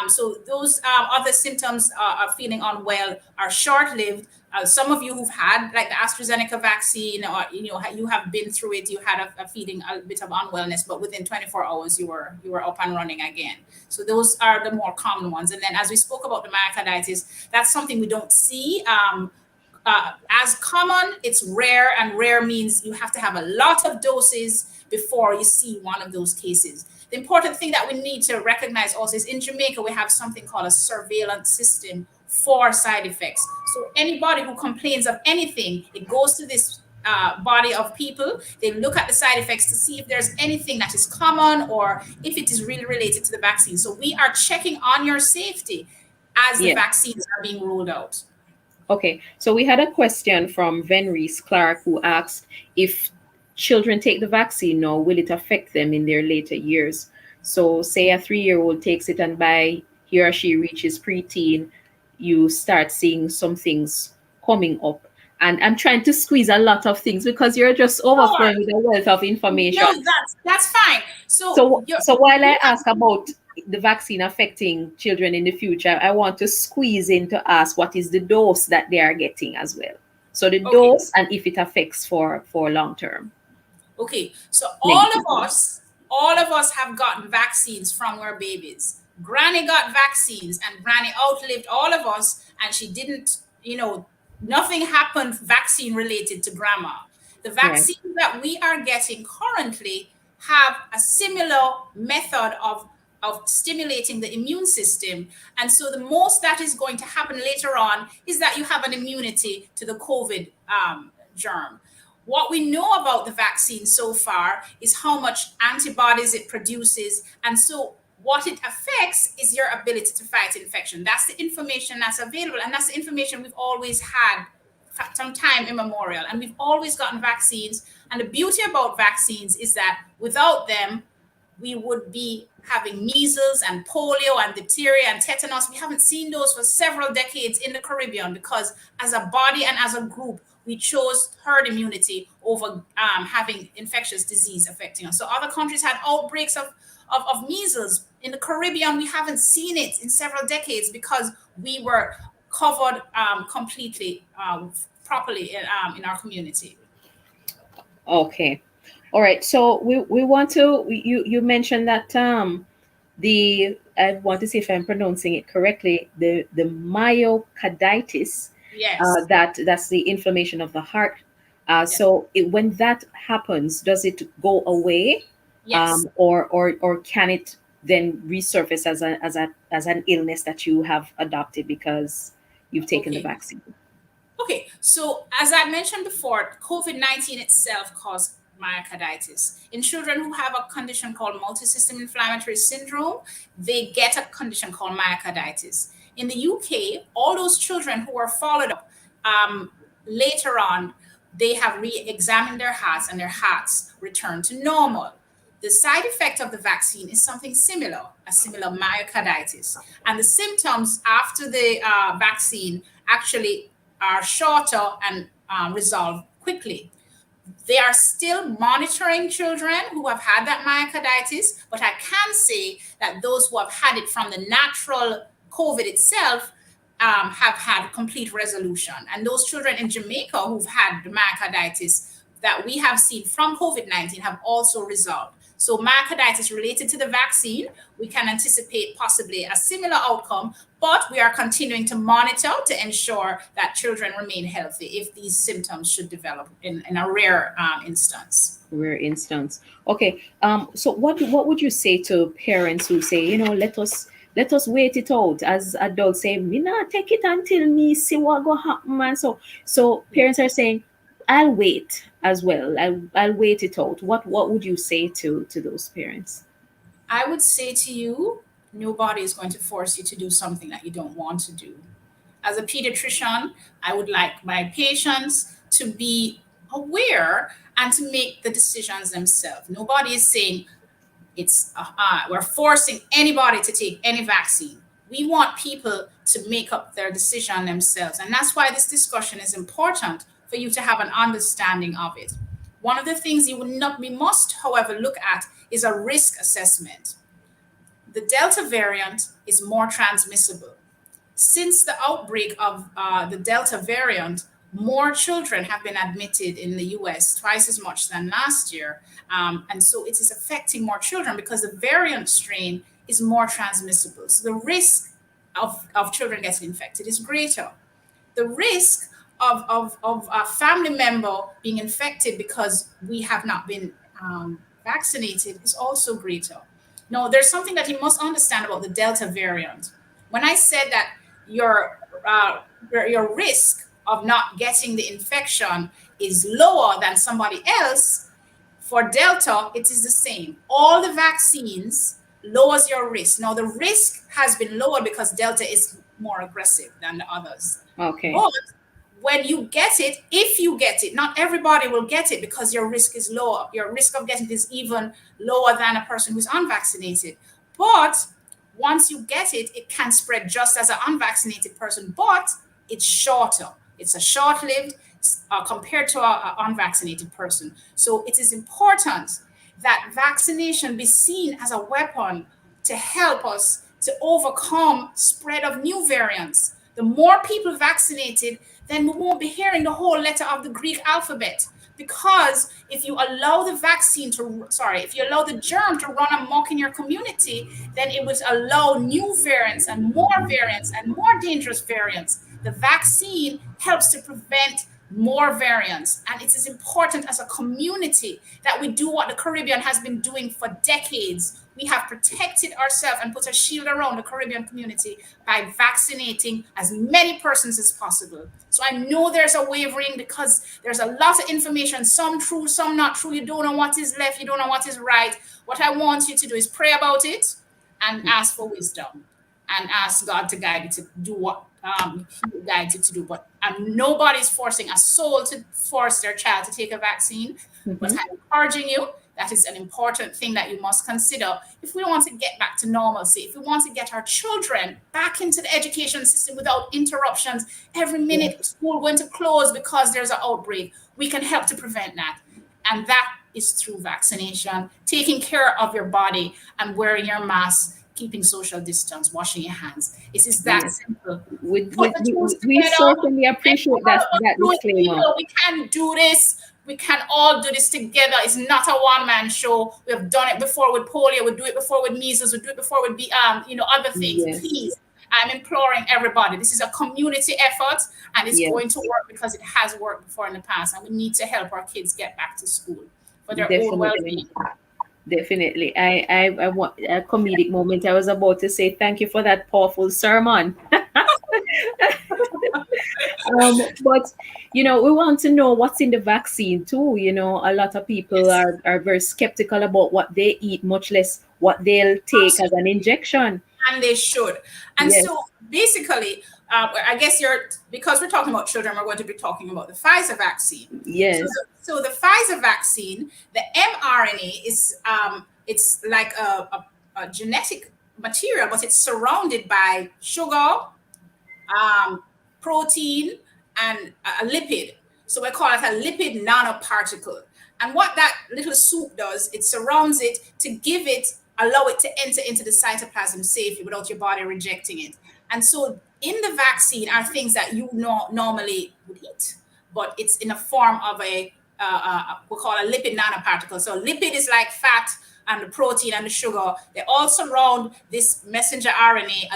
So those other symptoms of feeling unwell are short-lived. Some of you who've had like the AstraZeneca vaccine, or you have been through it, you had a feeling a bit of unwellness, but within 24 hours you were up and running again. So those are the more common ones. And then, as we spoke about the myocarditis, that's something we don't see as common. It's rare, and rare means you have to have a lot of doses before you see one of those cases. The important thing that we need to recognize also is in Jamaica, we have something called a surveillance system for side effects. So anybody who complains of anything, it goes to this body of people. They look at the side effects to see if there's anything that is common or if it is really related to the vaccine. So we are checking on your safety as the vaccines are being rolled out. Okay, so we had a question from Venreese Clark, who asked if children take the vaccine now, will it affect them in their later years? So, say a 3-year-old takes it, and by he or she reaches preteen, you start seeing some things coming up. And I'm trying to squeeze a lot of things because you're just Sure. overflowing with a wealth of information. No, that's fine. So So while I ask about the vaccine affecting children in the future, I want to squeeze in to ask what is the dose that they are getting as well. So the dose and if it affects for long term. Okay, so Negative. all of us have gotten vaccines from our babies. Granny got vaccines and Granny outlived all of us, and she didn't, nothing happened vaccine related to grandma. The vaccines that we are getting currently have a similar method of stimulating the immune system. And so the most that is going to happen later on is that you have an immunity to the COVID germ. What we know about the vaccine so far is how much antibodies it produces. And so what it affects is your ability to fight infection. That's the information that's available. And that's the information we've always had from time immemorial. And we've always gotten vaccines. And the beauty about vaccines is that without them, we would be having measles and polio and diphtheria and tetanus. We haven't seen those for several decades in the Caribbean because as a body and as a group, we chose herd immunity over having infectious disease affecting us. So other countries had outbreaks of measles. In the Caribbean, we haven't seen it in several decades because we were covered completely, properly in our community. Okay. All right. So we want to, you mentioned that I want to see if I'm pronouncing it correctly, the myocarditis. Yes. That's the inflammation of the heart. So when that happens, does it go away? Yes. Or can it then resurface as an illness that you have adopted because you've taken the vaccine? Okay, so as I mentioned before, COVID-19 itself caused myocarditis. In children who have a condition called multisystem inflammatory syndrome, they get a condition called myocarditis. In the UK, all those children who were followed up later on, they have re-examined their hearts and their hearts returned to normal. The side effect of the vaccine is something similar, a similar myocarditis. And the symptoms after the vaccine actually are shorter and resolve quickly. They are still monitoring children who have had that myocarditis, but I can say that those who have had it from the natural COVID itself have had complete resolution. And those children in Jamaica who've had the myocarditis that we have seen from COVID-19 have also resolved. So myocarditis related to the vaccine, we can anticipate possibly a similar outcome, but we are continuing to monitor to ensure that children remain healthy if these symptoms should develop in a rare instance. Rare instance. Okay. So what would you say to parents who say, let us wait it out? As adults say, me not take it until me see what go happen. And so parents are saying, I'll wait as well. I'll wait it out. What would you say to those parents? I would say to you, nobody is going to force you to do something that you don't want to do. As a pediatrician, I would like my patients to be aware and to make the decisions themselves. Nobody is saying we're forcing anybody to take any vaccine. We want people to make up their decision themselves. And that's why this discussion is important, for you to have an understanding of it. One of the things we must, however, look at is a risk assessment. The Delta variant is more transmissible. Since the outbreak of the Delta variant, more children have been admitted in the US, twice as much than last year. And so it is affecting more children because the variant strain is more transmissible. So the risk of children getting infected is greater. The risk of a family member being infected because we have not been vaccinated is also greater. Now, there's something that you must understand about the Delta variant. When I said that your risk of not getting the infection is lower than somebody else, for Delta, it is the same. All the vaccines lowers your risk. Now, the risk has been lower because Delta is more aggressive than the others. Okay. But when you get it, if you get it, not everybody will get it because your risk is lower. Your risk of getting it is even lower than a person who's unvaccinated. But once you get it, it can spread just as an unvaccinated person, but it's shorter. It's a short-lived compared to an unvaccinated person. So it is important that vaccination be seen as a weapon to help us to overcome spread of new variants. The more people vaccinated, then we won't be hearing the whole letter of the Greek alphabet. Because if you allow the if you allow the germ to run amok in your community, then it would allow new variants and more dangerous variants. The vaccine helps to prevent more variants. And it is important as a community that we do what the Caribbean has been doing for decades. We have protected ourselves and put a shield around the Caribbean community by vaccinating as many persons as possible. So I know there's a wavering because there's a lot of information, some true, some not true. You don't know what is left, you don't know what is right. What I want you to do is pray about it and ask for wisdom and ask God to guide you to do what He guides you to do. But nobody's forcing a soul to force their child to take a vaccine. But I'm encouraging you. That is an important thing that you must consider if we want to get back to normalcy, if we want to get our children back into the education system without interruptions. Every minute school going to close because there's an outbreak. We can help to prevent that. And that is through vaccination, taking care of your body and wearing your mask, keeping social distance, washing your hands. It is that simple. We certainly appreciate that disclaimer. We can do this. We can all do this together. It's not a one-man show. We have done it before with polio. We do it before with measles. We do it before with other things. Yes. Please, I'm imploring everybody. This is a community effort, and it's going to work because it has worked before in the past. And we need to help our kids get back to school for their own well-being. Definitely. I want a comedic moment. I was about to say thank you for that powerful sermon. But we want to know what's in the vaccine too. A lot of people are very skeptical about what they eat, much less what they'll take as an injection. And they should. And so basically, I guess because we're talking about children, we're going to be talking about the Fisa vaccine. Yes. So the Fisa vaccine, the mRNA is it's like a genetic material, but it's surrounded by sugar, protein, and a lipid. So we call it a lipid nanoparticle. And what that little soup does, it surrounds it to allow it to enter into the cytoplasm safely without your body rejecting it. And so in the vaccine are things that you normally would eat, but it's in a form of we call a lipid nanoparticle. So lipid is like fat, and the protein and the sugar, they all surround this messenger RNA,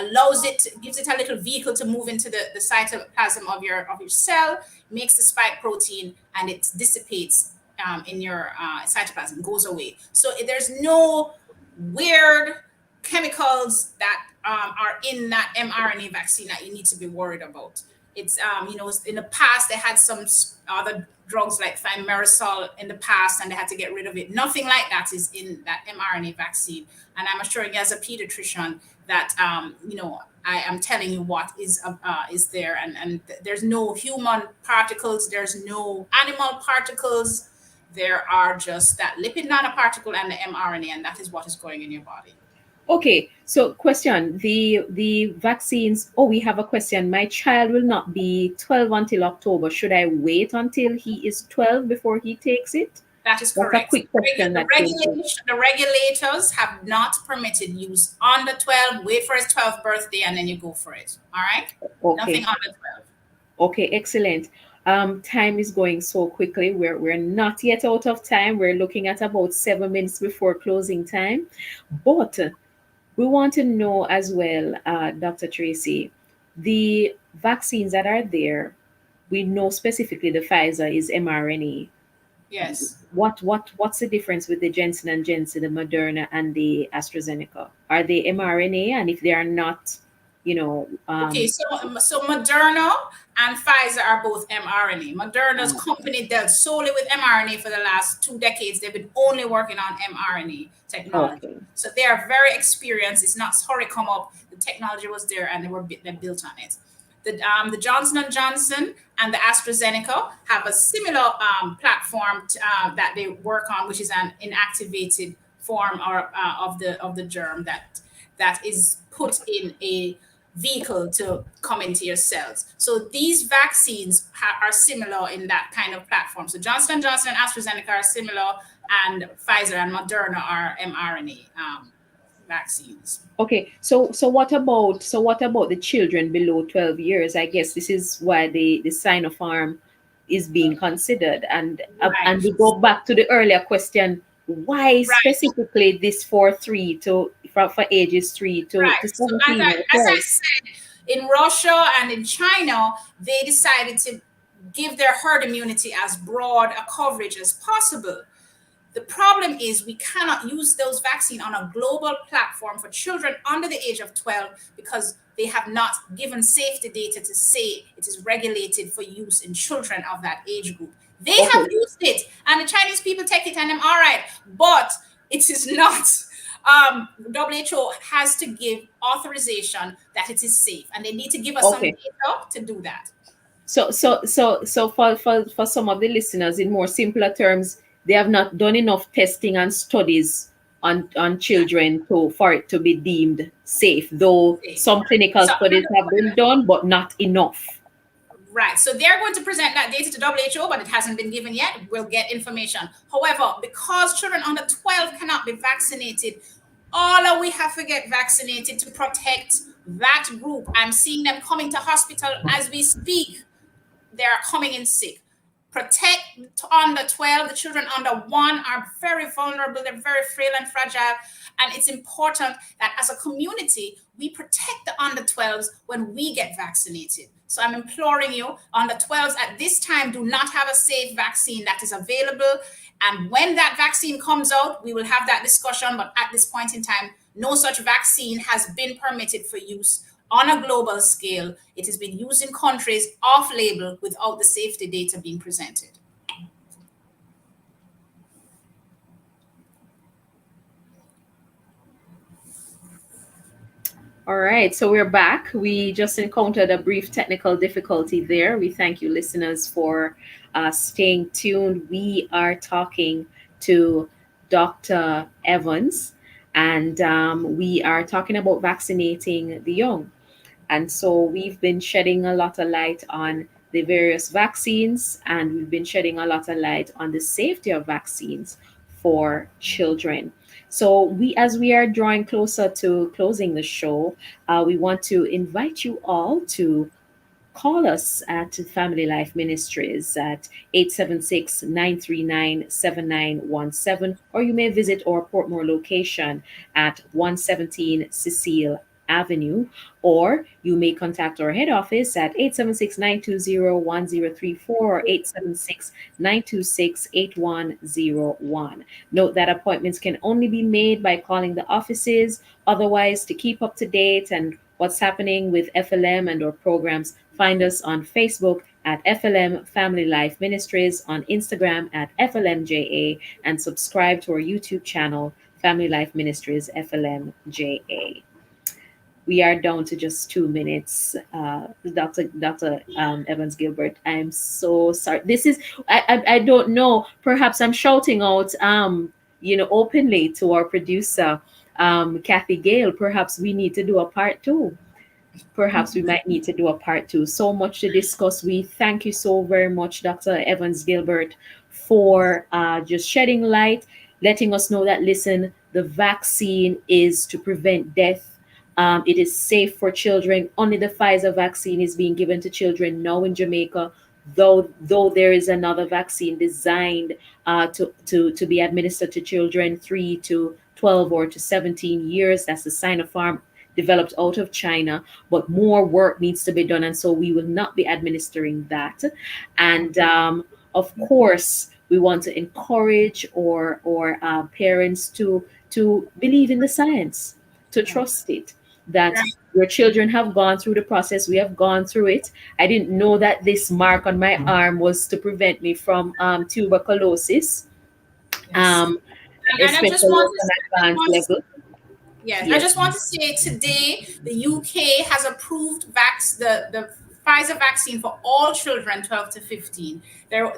gives it a little vehicle to move into the cytoplasm of your cell, makes the spike protein, and it dissipates in your cytoplasm, goes away. So there's no weird chemicals that are in that mRNA vaccine that you need to be worried about. It's in the past they had some other drugs like thimerosal in the past, and they had to get rid of it. Nothing like that is in that mRNA vaccine. And I'm assuring you as a pediatrician that I am telling you what is there, and there's no human particles, there's no animal particles. There are just that lipid nanoparticle and the mRNA, and that is what is going in your body. Okay, so question, the vaccines, we have a question. My child will not be 12 until October. Should I wait until he is 12 before he takes it? That is correct. That's a quick question. The regulators have not permitted use under 12. Wait for his 12th birthday and then you go for it. All right? Okay. Nothing under 12. Okay, excellent. Time is going so quickly. We're not yet out of time. We're looking at about 7 minutes before closing time. But we want to know as well, Dr. Tracy, the vaccines that are there, we know specifically the Pfizer is mRNA. Yes. What's the difference with the Johnson & Johnson, the Moderna, and the AstraZeneca? Are they mRNA? And if they are not, okay, so Moderna and Pfizer are both mRNA. Moderna's company dealt solely with mRNA for the last 2 decades. They've been only working on mRNA technology. Okay. So they are very experienced. It's not sorry come up. The technology was there and they built on it. The Johnson & Johnson and the AstraZeneca have a similar platform that they work on, which is an inactivated form of the germ that is put in a vehicle to come into your cells. So these vaccines are similar in that kind of platform. So Johnson & Johnson and AstraZeneca are similar, and Pfizer and Moderna are mRNA vaccines. Okay, so what about the children below 12 years? I guess this is why the Sinopharm is being considered. And and we go back to the earlier question, why specifically this for ages 3 to 17? So as I said, in Russia and in China, they decided to give their herd immunity as broad a coverage as possible. The problem is we cannot use those vaccines on a global platform for children under the age of 12 because they have not given safety data to say it is regulated for use in children of that age group. They have used it, and the Chinese people take it, and I'm all right, but it is not. WHO has to give authorization that it is safe, and they need to give us some data to do that. So for some of the listeners, in more simpler terms, they have not done enough testing and studies on children for it to be deemed safe, though some clinical studies have been done, but not enough. Right. So they're going to present that data to WHO, but it hasn't been given yet. We'll get information. However, because children under 12 cannot be vaccinated, all we have to get vaccinated to protect that group. I'm seeing them coming to hospital as we speak. They're coming in sick. Protect under 12. The children under 1 are very vulnerable. They're very frail and fragile. And it's important that as a community, we protect the under 12s when we get vaccinated. So I'm imploring you, under 12s at this time do not have a safe vaccine that is available. And when that vaccine comes out, we will have that discussion. But at this point in time, no such vaccine has been permitted for use on a global scale. It has been used in countries off-label without the safety data being presented. All right, so we're back. We just encountered a brief technical difficulty there. We thank you, listeners, for staying tuned. We are talking to Dr. Evans, and we are talking about vaccinating the young. And so we've been shedding a lot of light on the various vaccines, and we've been shedding a lot of light on the safety of vaccines for children. So as we are drawing closer to closing the show, we want to invite you all to call us at Family Life Ministries at 876-939-7917, or you may visit our Portmore location at 117 Cecile Avenue, or you may contact our head office at 876-920-1034 or 876-926-8101. Note that appointments can only be made by calling the offices. Otherwise, to keep up to date and what's happening with FLM and our programs, find us on Facebook at FLM Family Life Ministries, on Instagram at FLMJA, and subscribe to our YouTube channel, Family Life Ministries FLMJA. We are down to just 2 minutes. Dr. Evans Gilbert, I'm so sorry. This is, I don't know, perhaps I'm shouting out, openly to our producer, Kathy Gale. Perhaps we need to do a part 2. Perhaps we might need to do a part 2. So much to discuss. We thank you so very much, Dr. Evans Gilbert, for just shedding light, letting us know that, listen, the vaccine is to prevent death. It is safe for children. Only the Pfizer vaccine is being given to children now in Jamaica, though there is another vaccine designed to be administered to children 3 to 12 or to 17 years. That's the Sinopharm, developed out of China, but more work needs to be done, and so we will not be administering that. And of course, we want to encourage our parents to believe in the science, to trust it, that your children have gone through the process. We have gone through it. I didn't know that this mark on my arm was to prevent me from tuberculosis. Especially on advanced level. Yes, I just want to say today the UK has approved the Pfizer vaccine for all children 12 to 15.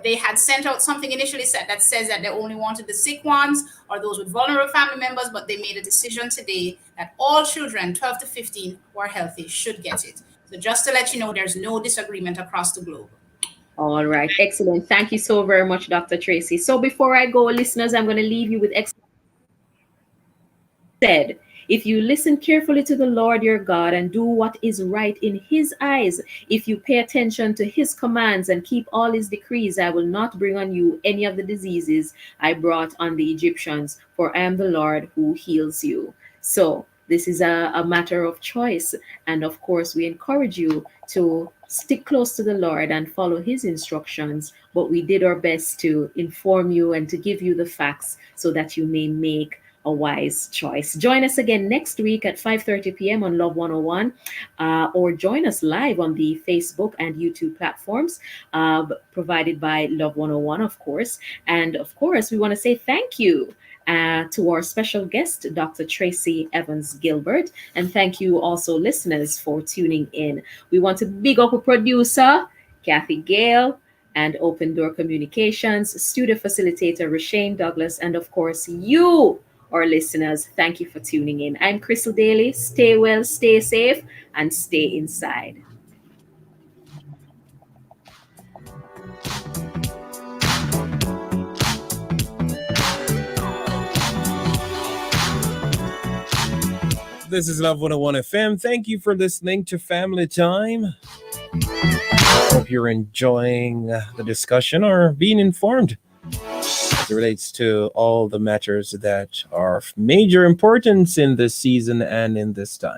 They had sent out something initially said that says that they only wanted the sick ones or those with vulnerable family members, but they made a decision today that all children 12 to 15 who are healthy should get it. So just to let you know, there's no disagreement across the globe. All right, excellent. Thank you so very much, Dr. Tracy. So before I go, listeners, I'm going to leave you with said, if you listen carefully to the Lord your God and do what is right in his eyes, if you pay attention to his commands and keep all his decrees, I will not bring on you any of the diseases I brought on the Egyptians, for I am the Lord who heals you. So this is a matter of choice. And of course, we encourage you to stick close to the Lord and follow his instructions. But we did our best to inform you and to give you the facts so that you may make a wise choice. Join us again next week at 5:30 p.m. on Love 101, or join us live on the Facebook and YouTube platforms provided by Love 101, of course. And of course, we want to say thank you to our special guest, Dr. Tracy Evans Gilbert. And thank you also, listeners, for tuning in. We want to big up a producer, Kathy Gale, and Open Door Communications, studio facilitator, Rashane Douglas, and of course, you, our listeners. Thank you for tuning in. I'm Crystal Daly. Stay well, stay safe, and stay inside. This is Love 101 FM. Thank you for listening to Family Time. Hope you're enjoying the discussion or being informed as it relates to all the matters that are of major importance in this season and in this time.